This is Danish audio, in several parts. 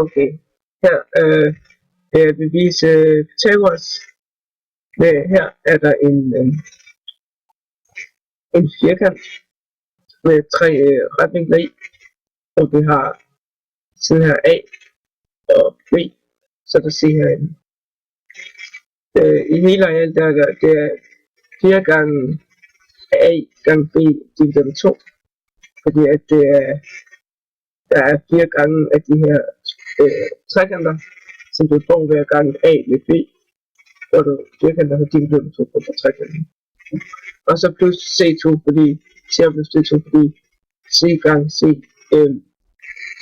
Okay, her vil vise Pythagoras. Her er der en firkant med 3 retvinkler i, og det har siden her A og B, så der ser herinde. I hele arealet der det er 4 gange A gange B divideret med 2, fordi at der er 4 gange af de her trekanter, som du får hver gang A med B, og du firkanter har divideret med 2 på trekanten. Og så plus C2, fordi C plus C2, fordi C gange C,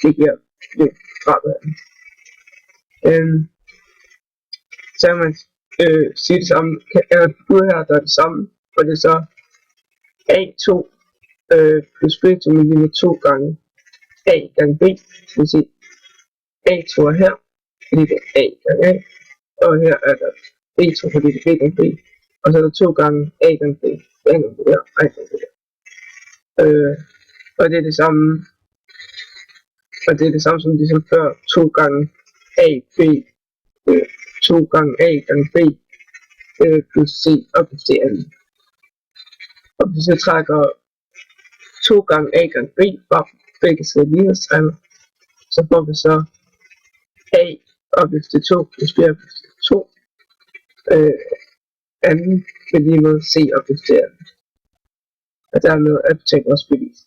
det giver det fraværen. Så kan man sige det samme, ud her der er det samme, og det er så A2 plus B2 med 2 gange A gange B, det vil sige A2 er her, fordi det er A gange A, og her er der B2, fordi det er B gange B, og så er der 2 gange A gange B, A gange B der, A gange B der. Og det er det samme, som ligesom før, 2 gange A, B, 2 gange A gange B, plus C og plus C andet. Og hvis jeg trækker 2 gange A gange B fra begge sider lighedstegner, så får vi så A opløst til 2 plus B opløst til 2 anden med lige med C opløst til anden. Og dermed er Pythagoras bevist.